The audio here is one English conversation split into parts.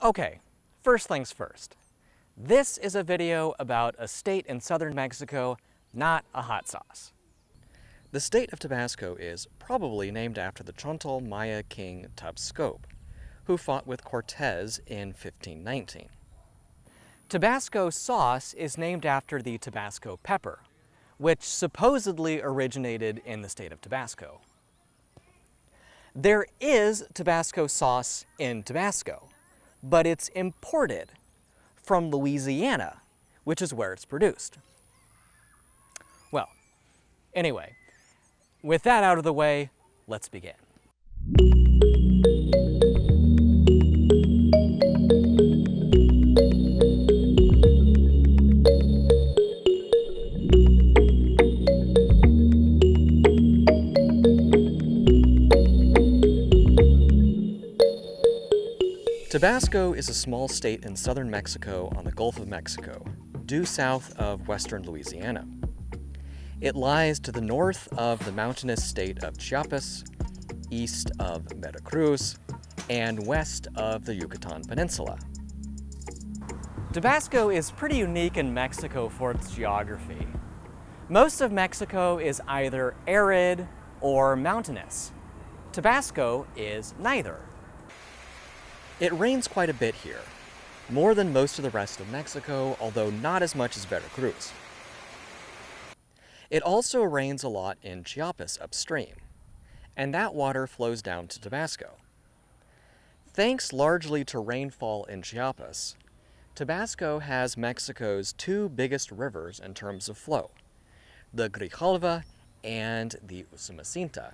Okay, first things first. This is a video about a state in southern Mexico, not a hot sauce. The state of Tabasco is probably named after the Chontal Maya king Tabasco, who fought with Cortez in 1519. Tabasco sauce is named after the Tabasco pepper, which supposedly originated in the state of Tabasco. There is Tabasco sauce in Tabasco, but it's imported from Louisiana, which is where it's produced. Well, anyway, with that out of the way, let's begin. Tabasco is a small state in southern Mexico on the Gulf of Mexico, due south of western Louisiana. It lies to the north of the mountainous state of Chiapas, east of Veracruz, and west of the Yucatan Peninsula. Tabasco is pretty unique in Mexico for its geography. Most of Mexico is either arid or mountainous. Tabasco is neither. It rains quite a bit here, more than most of the rest of Mexico, although not as much as Veracruz. It also rains a lot in Chiapas upstream, and that water flows down to Tabasco. Thanks largely to rainfall in Chiapas, Tabasco has Mexico's two biggest rivers in terms of flow, the Grijalva and the Usumacinta.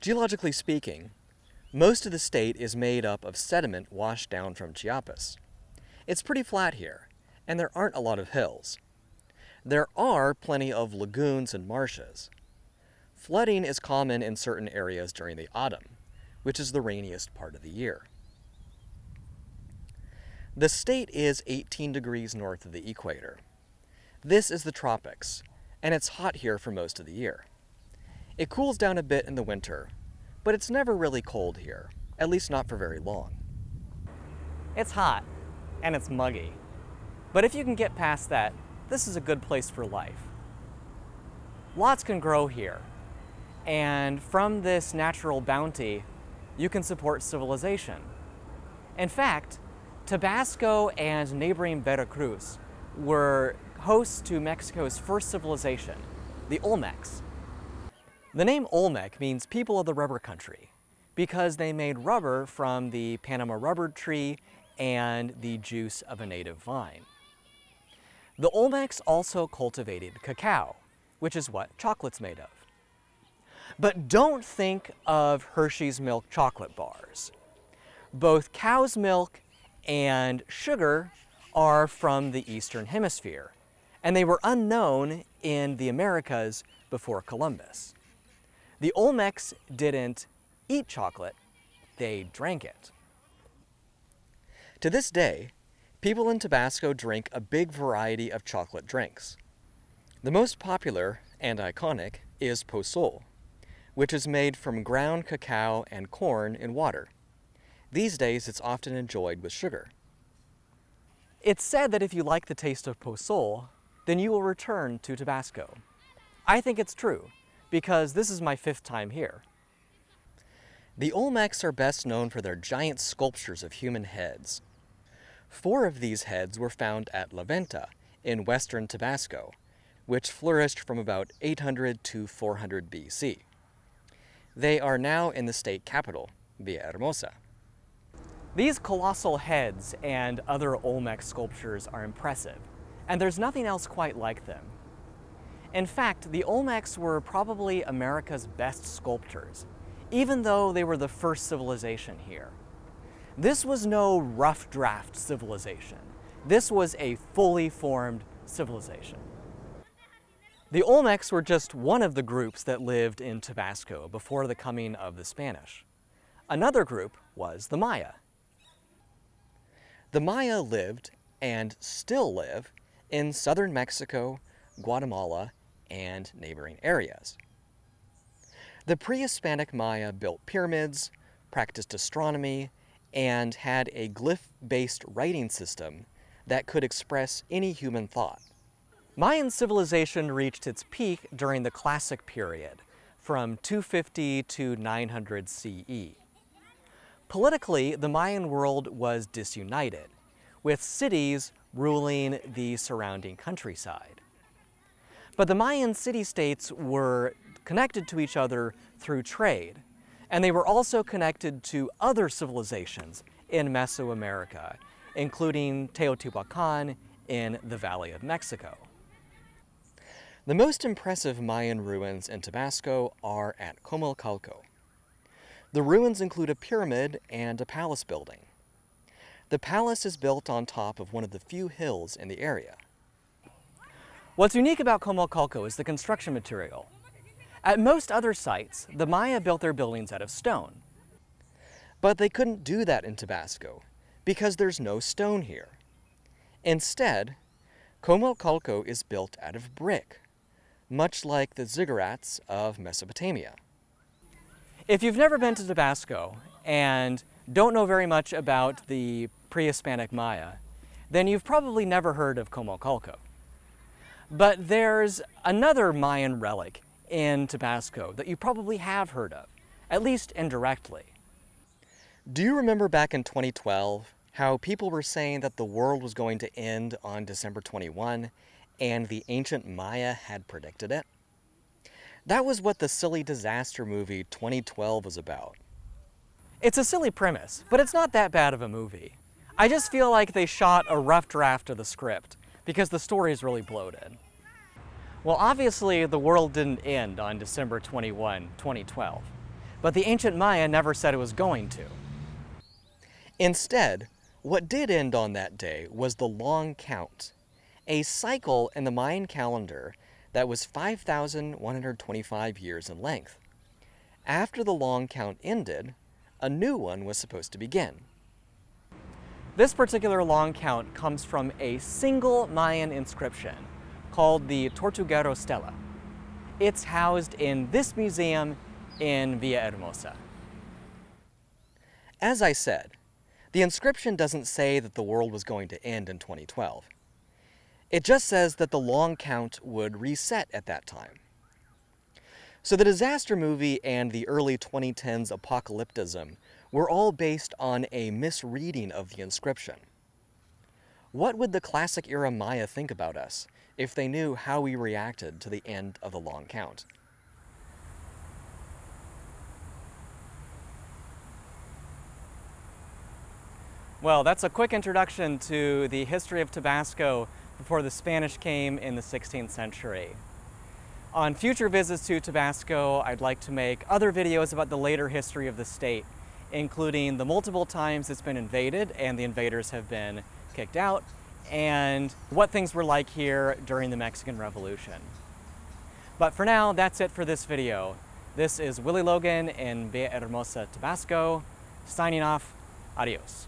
Geologically speaking, most of the state is made up of sediment washed down from Chiapas. It's pretty flat here, and there aren't a lot of hills. There are plenty of lagoons and marshes. Flooding is common in certain areas during the autumn, which is the rainiest part of the year. The state is 18 degrees north of the equator. This is the tropics, and it's hot here for most of the year. It cools down a bit in the winter, but it's never really cold here, at least not for very long. It's hot, and it's muggy, but if you can get past that, this is a good place for life. Lots can grow here, and from this natural bounty, you can support civilization. In fact, Tabasco and neighboring Veracruz were hosts to Mexico's first civilization, the Olmecs. The name Olmec means people of the rubber country because they made rubber from the Panama rubber tree and the juice of a native vine. The Olmecs also cultivated cacao, which is what chocolate's made of. But don't think of Hershey's milk chocolate bars. Both cow's milk and sugar are from the Eastern Hemisphere, and they were unknown in the Americas before Columbus. The Olmecs didn't eat chocolate, they drank it. To this day, people in Tabasco drink a big variety of chocolate drinks. The most popular and iconic is pozole, which is made from ground cacao and corn in water. These days, it's often enjoyed with sugar. It's said that if you like the taste of pozole, then you will return to Tabasco. I think it's true, because this is my 5th time here. The Olmecs are best known for their giant sculptures of human heads. 4 of these heads were found at Leventhal in western Tabasco, which flourished from about 800 to 400 BC. They are now in the state capital, Villahermosa. These colossal heads and other Olmec sculptures are impressive, and there's nothing else quite like them. In fact, the Olmecs were probably America's best sculptors, even though they were the first civilization here. This was no rough draft civilization. This was a fully formed civilization. The Olmecs were just one of the groups that lived in Tabasco before the coming of the Spanish. Another group was the Maya. The Maya lived, and still live, in southern Mexico, Guatemala, and neighboring areas. The pre-Hispanic Maya built pyramids, practiced astronomy, and had a glyph-based writing system that could express any human thought. Mayan civilization reached its peak during the Classic period, from 250 to 900 CE. Politically, the Mayan world was disunited, with cities ruling the surrounding countryside. But the Mayan city-states were connected to each other through trade, and they were also connected to other civilizations in Mesoamerica, including Teotihuacan in the Valley of Mexico. The most impressive Mayan ruins in Tabasco are at Comalcalco. The ruins include a pyramid and a palace building. The palace is built on top of one of the few hills in the area. What's unique about Comalcalco is the construction material. At most other sites, the Maya built their buildings out of stone. But they couldn't do that in Tabasco because there's no stone here. Instead, Comalcalco is built out of brick, much like the ziggurats of Mesopotamia. If you've never been to Tabasco and don't know very much about the pre-Hispanic Maya, then you've probably never heard of Comalcalco. But there's another Mayan relic in Tabasco that you probably have heard of, at least indirectly. Do you remember back in 2012 how people were saying that the world was going to end on December 21 and the ancient Maya had predicted it? That was what the silly disaster movie 2012 was about. It's a silly premise, but it's not that bad of a movie. I just feel like they shot a rough draft of the script because the story is really bloated. Well, obviously the world didn't end on December 21, 2012, but the ancient Maya never said it was going to. Instead, what did end on that day was the long count, a cycle in the Mayan calendar that was 5,125 years in length. After the long count ended, a new one was supposed to begin. This particular long count comes from a single Mayan inscription called the Tortuguero Stela. It's housed in this museum in Villahermosa. As I said, the inscription doesn't say that the world was going to end in 2012. It just says that the long count would reset at that time. So the disaster movie and the early 2010s apocalypticism were all based on a misreading of the inscription. What would the classic era Maya think about us if they knew how we reacted to the end of the long count? Well, that's a quick introduction to the history of Tabasco before the Spanish came in the 16th century. On future visits to Tabasco, I'd like to make other videos about the later history of the state, including the multiple times it's been invaded and the invaders have been kicked out, and what things were like here during the Mexican Revolution. But for now, that's it for this video. This is Willie Logan in Villahermosa, Tabasco, signing off. Adios.